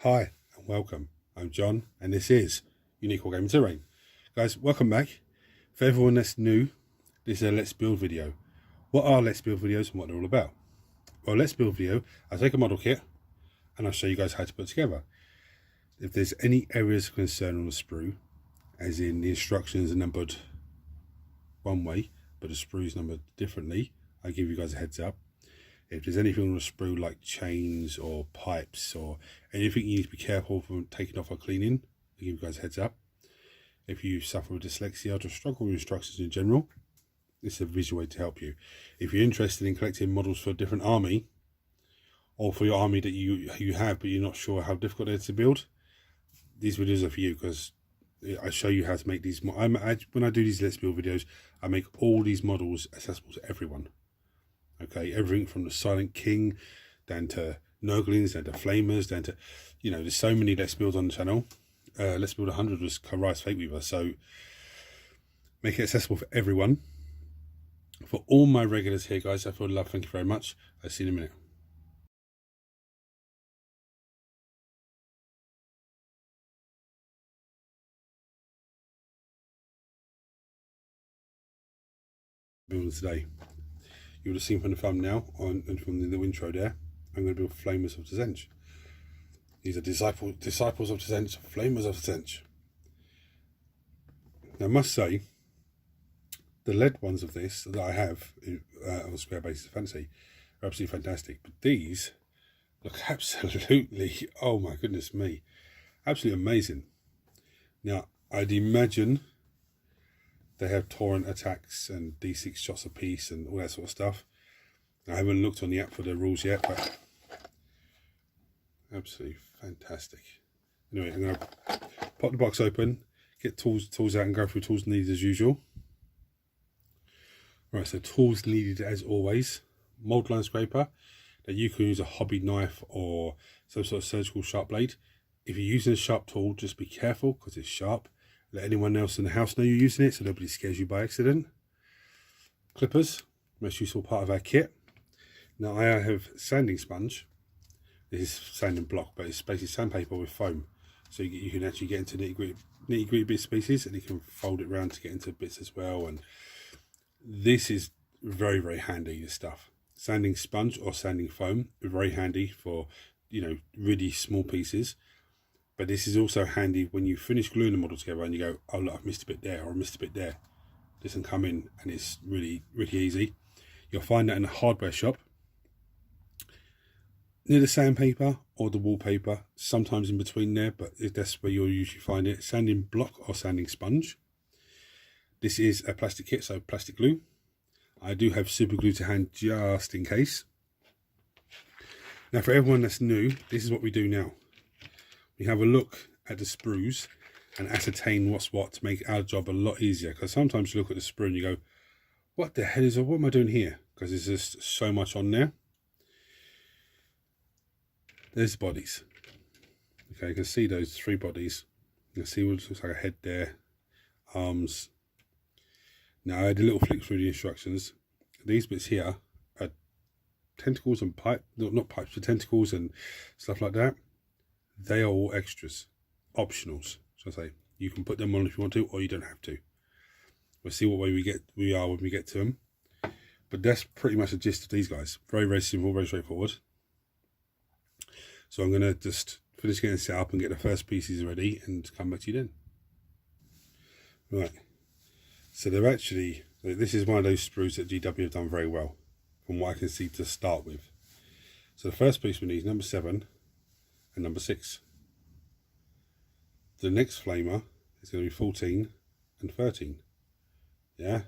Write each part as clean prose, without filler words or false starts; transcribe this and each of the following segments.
Hi and welcome. I'm John and this is Unique Wargaming Terrain. Guys, welcome back. For everyone that's new, this is a Let's Build video. What are Let's Build videos and what they're all about? Well, Let's Build video, I take a model kit and I'll show you guys how to put it together. If there's any areas of concern on the sprue, as in the instructions are numbered one way, but the sprue is numbered differently, I give you guys a heads up. If there's anything on the sprue like chains or pipes or anything you need to be careful from taking off or cleaning, I give you guys a heads up. If you suffer with dyslexia or just struggle with instructions in general, this is a visual way to help you. If you're interested in collecting models for a different army, or for your army that you have but you're not sure how difficult it is to build, these videos are for you, because I show you how to make these. When I do these Let's Build videos, I make all these models accessible to everyone. Okay, everything from the Silent King down to Nurglings, down to Flamers, down to, you know, there's so many Let's Build on the channel. Let's Build 100 was Kari's Fate Weaver, so make it accessible for everyone. For all my regulars here, guys, I feel love. Thank you very much. I'll see you in a minute. Building today. You would have seen from the thumbnail and from the little intro there, I'm going to build Flamers of Tzeentch. These are disciples of Tzeentch, Flamers of Tzeentch. Now I must say, the lead ones of this that I have on a square basis fancy are absolutely fantastic. But these look absolutely, oh my goodness me, absolutely amazing. Now I'd imagine they have torrent attacks and D6 shots apiece and all that sort of stuff. I haven't looked on the app for the rules yet, but absolutely fantastic. Anyway, I'm going to pop the box open, get tools out and go through tools needed as usual. Right, so tools needed as always. Mold line scraper, that you can use a hobby knife or some sort of surgical sharp blade. If you're using a sharp tool, just be careful because it's sharp. Let anyone else in the house know you're using it so nobody scares you by accident. Clippers, most useful part of our kit. Now I have sanding sponge. This is sanding block, but it's basically sandpaper with foam. So you can actually get into nitty-gritty bits pieces, and you can fold it around to get into bits as well. And this is very, very handy, this stuff. Sanding sponge or sanding foam, very handy for, you know, really small pieces. But this is also handy when you finish gluing the model together and you go, oh look, I've missed a bit there or I missed a bit there. This can come in and it's really, really easy. You'll find that in a hardware shop, near the sandpaper or the wallpaper, sometimes in between there, but that's where you'll usually find it. Sanding block or sanding sponge. This is a plastic kit, so plastic glue. I do have super glue to hand just in case. Now for everyone that's new, this is what we do now. We have a look at the sprues and ascertain what's what to make our job a lot easier. Because sometimes you look at the sprue and you go, what the hell is it? What am I doing here? Because there's just so much on there. There's the bodies. Okay, you can see those 3 bodies. You can see what looks like a head there, arms. Now I had a little flick through the instructions. These bits here are tentacles and not pipes, but tentacles and stuff like that. They are all extras, optionals. So I say you can put them on if you want to, or you don't have to. We'll see what way we are when we get to them. But that's pretty much the gist of these guys. Very, very simple, very straightforward. So I'm going to just finish getting set up and get the first pieces ready and come back to you then. Right. So they're actually, this is one of those sprues that GW have done very well, from what I can see to start with. So the first piece we need is number 7 and number 6. The next flamer is going to be 14 and 13. Yeah.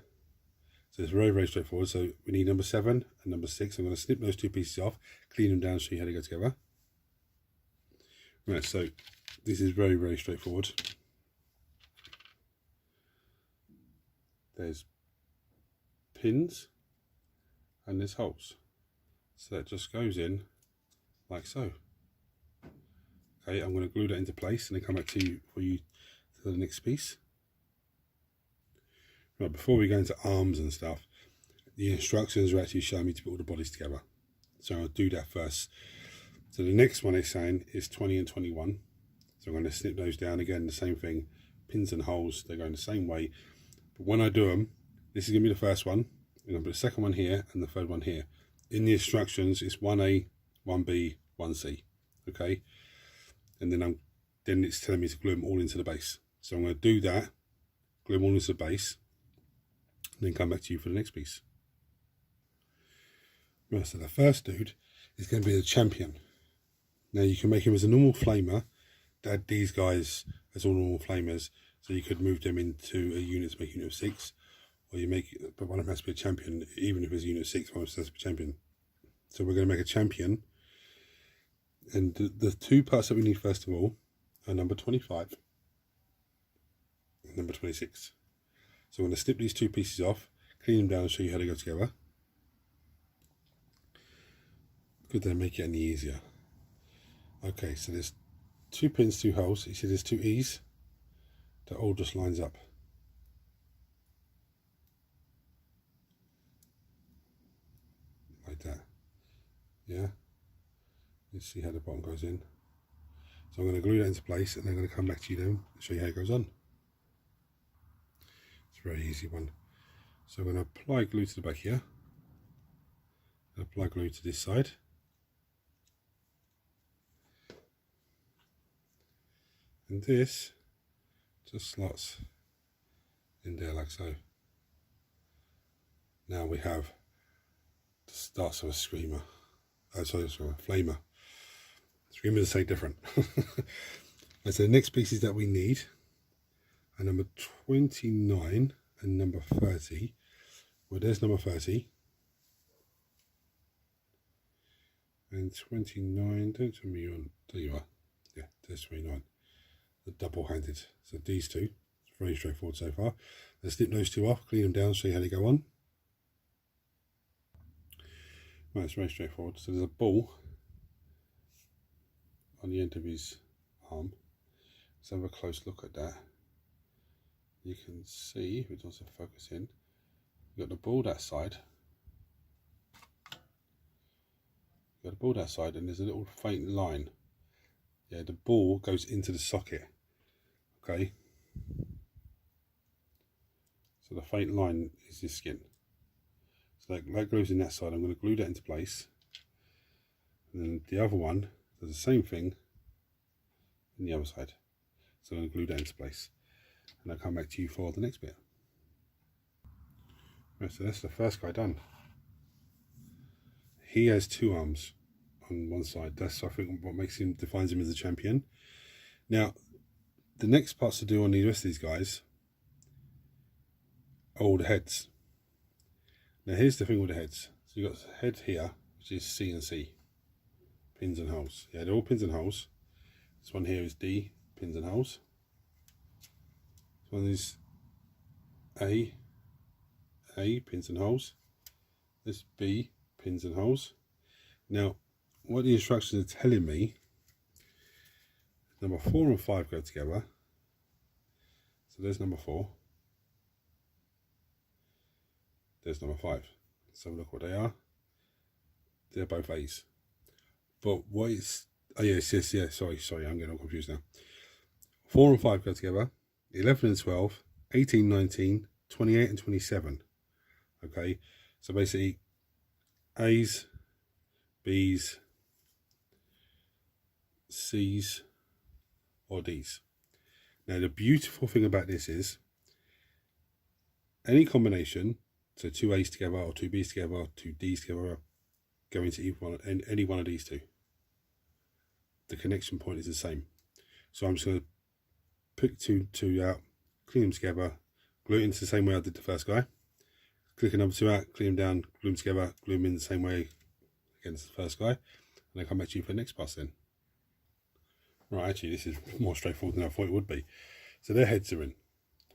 So it's very, very straightforward. So we need number 7 and number 6. I'm going to snip those 2 pieces off, clean them down, show you how they go together. Right, so this is very, very straightforward. There's pins and there's holes. So that just goes in like so. Okay, I'm going to glue that into place and then come back to you for the next piece. Right, before we go into arms and stuff, the instructions are actually showing me to put all the bodies together. So I'll do that first. So the next one it's saying is 20 and 21. So I'm going to snip those down again, the same thing, pins and holes, they're going the same way. But when I do them, this is going to be the first one, and I'll put the second one here and the third one here. In the instructions, it's 1A, 1B, 1C, okay? And then it's telling me to glue them all into the base. So I'm going to do that, glue them all into the base, and then come back to you for the next piece. Right, so the first dude is going to be the champion. Now you can make him as a normal flamer, add these guys as all normal flamers, so you could move them into a unit to make a unit of 6, or you make, but one of them has to be a champion, even if it's a unit of 6, one has to be a champion. So we're going to make a champion, and the two parts that we need first of all are number 25 and number 26. So I'm going to snip these two pieces off, clean them down and show you how they go together. Could they make it any easier? Okay, so there's 2 pins, 2 holes. You see there's 2 E's. That all just lines up. Like that. Yeah? Let's see how the bottom goes in. So I'm going to glue that into place and then I'm going to come back to you then and show you how it goes on. It's a very easy one. So I'm going to apply glue to the back here. And apply glue to this side. And this just slots in there like so. Now we have the starts of a screamer. Oh, sorry, a flamer. Screamers say different. And so the next pieces that we need are number 29 and number 30. Well, there's number 30. And 29, don't tell me you're on, there you are. Yeah, there's 29. The double-handed. So these two, it's very straightforward so far. Let's snip those two off, clean them down, show you how they go on. Right, it's very straightforward. So there's a ball on the end of his arm. Let's have a close look at that. You can see, if it does a focus in, you've got the ball that side. You've got the ball that side and there's a little faint line. Yeah, the ball goes into the socket. Okay, so the faint line is this skin. So that glues in that side. I'm going to glue that into place. And then the other one does the same thing in the other side. So I'm going to glue that into place. And I'll come back to you for the next bit. Right, so that's the first guy done. He has 2 arms on one side. That's, I think, what defines him as a champion. Now, the next parts to do on the rest of these guys are all the heads. Now here's the thing with the heads. So you've got the head here, which is C and C. Pins and holes. Yeah, they're all pins and holes. This one here is D, pins and holes. This one is A, pins and holes. This B, pins and holes. Now, what the instructions are telling me, number 4 and 5 go together. So there's number 4. There's number 5. So look what they are. They're both A's. But what is... Oh yes, sorry, I'm getting all confused now. 4 and 5 go together. 11 and 12. 18, 19, 28 and 27. Okay, so basically A's, B's, C's or D's. Now the beautiful thing about this is any combination, so 2 A's together or 2 B's together or 2 D's together, go into any one of these two. The connection point is the same. So I'm just going to pick two out, clean them together, glue it into the same way I did the first guy. Click another 2 out, clean them down, glue them together, glue them in the same way against the first guy, and I'll come back to you for the next pass then. Right, actually this is more straightforward than I thought it would be. So their heads are in,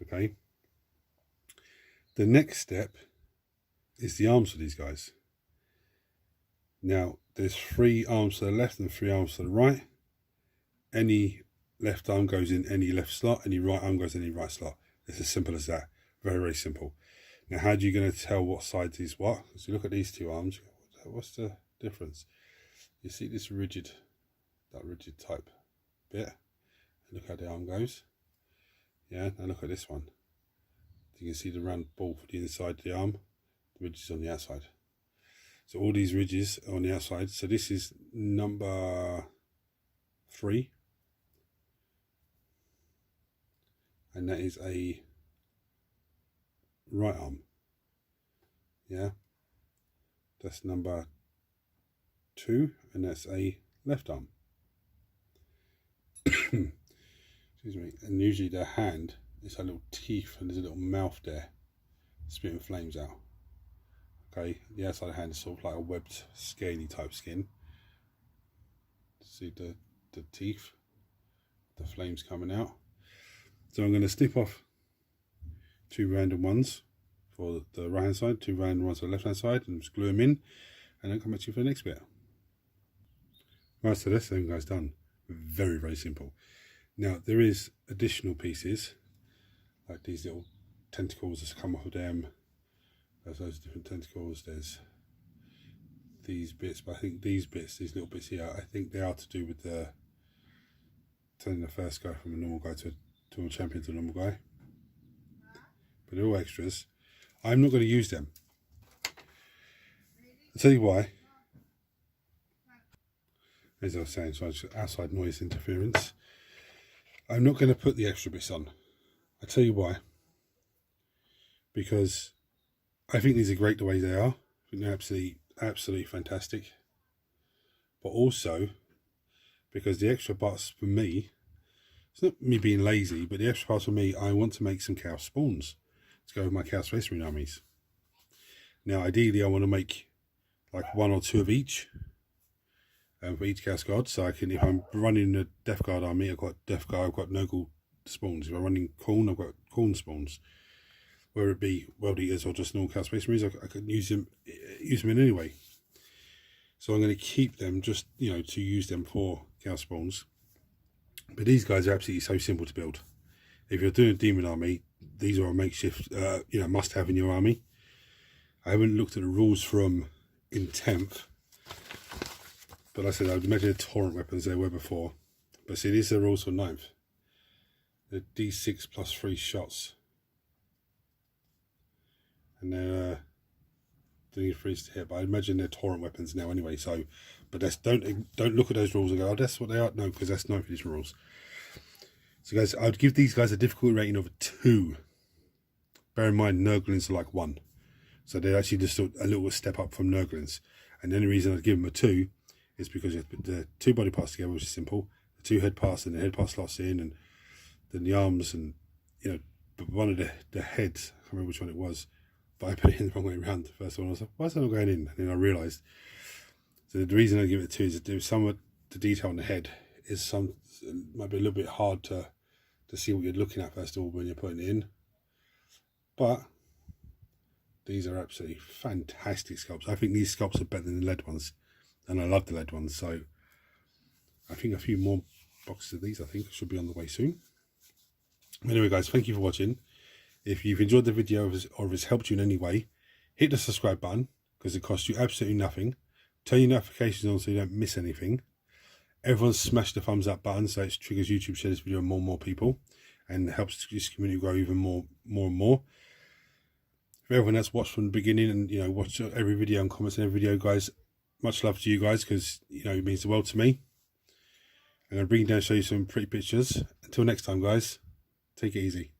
okay? The next step is the arms for these guys. Now, there's 3 arms to the left and 3 arms to the right. Any left arm goes in any left slot, any right arm goes in any right slot. It's as simple as that. Very, very simple. Now, how are you going to tell what side is what? So you look at these 2 arms. What's the difference? You see this rigid that rigid type bit. And look how the arm goes. Yeah, now look at this one. You can see the round ball for the inside of the arm, the ridges on the outside. So all these ridges are on the outside. So this is number 3. And that is a right arm. Yeah. That's number 2, and that's a left arm. Excuse me. And usually the hand is a little teeth and there's a little mouth there spitting flames out. Okay, the outside of the hand is sort of like a webbed, scaly type skin. See the teeth, the flames coming out. So I'm going to snip off 2 random ones for the right hand side, 2 random ones for the left hand side, and just glue them in, and then come back to you for the next bit. Right, so that's them guys done. Very, very simple. Now there is additional pieces, like these little tentacles that come off of them. There's those different tentacles. There's these bits, but I think these bits, these little bits here, I think they are to do with the turning the first guy from a normal guy to a champion to a normal guy. But they're all extras. I'm not going to use them. I'll tell you why. As I was saying, so it's outside noise interference. I'm not going to put the extra bits on. I'll tell you why. Because I think these are great the way they are. I think they're absolutely fantastic. But also, because the extra parts for me, it's not me being lazy, but the extra parts for me, I want to make some Chaos spawns to go with my Chaos Space Marine armies. Now, ideally, I want to make like 1 or 2 of each for each Chaos God. So I can, if I'm running a Death Guard army, I've got Death Guard, I've got Nurgle spawns. If I'm running Khorne, I've got Khorne spawns. Whether it be World Eaters or just normal Chaos Space Marines, I could use them in any way. So I'm going to keep them just, to use them for Chaos spawns. But these guys are absolutely so simple to build. If you're doing a Demon Army, these are a makeshift, must-have in your army. I haven't looked at the rules from in 10th, but like I said, I would imagine the torrent weapons they were before. But see, these are the rules for 9th. The D6 plus 3 shots. And they're doing freeze to hit, but I imagine they're torrent weapons now anyway. So, but that's, don't look at those rules and go, oh, that's what they are. No, because that's 9th edition rules. So guys, I would give these guys a difficulty rating of 2. Bear in mind, Nurglings are like 1, so they're actually just a little step up from Nurglings. And the only reason I'd give them a 2 is because you put the 2 body parts together, which is simple. The 2 head parts, and the head part slots in, and then the arms, and but one of the heads, I can't remember which one it was. But I put it in the wrong way around. The first one, I was like, why is that not going in? And then I realised. So the reason I give it 2 is that some of the detail on the head is might be a little bit hard to see what you're looking at first of all when you're putting it in. But these are absolutely fantastic sculpts. I think these sculpts are better than the lead ones. And I love the lead ones. So I think a few more boxes of these, I think, should be on the way soon. Anyway, guys, thank you for watching. If you've enjoyed the video or if it's helped you in any way, hit the subscribe button because it costs you absolutely nothing. Turn your notifications on so you don't miss anything. Everyone smash the thumbs up button so it triggers YouTube to share this video to more and more people and helps this community grow even more and more. For everyone that's watched from the beginning and watched every video and comments on every video, guys, much love to you guys because it means the world to me. I'm going to bring you down and show you some pretty pictures. Until next time, guys, take it easy.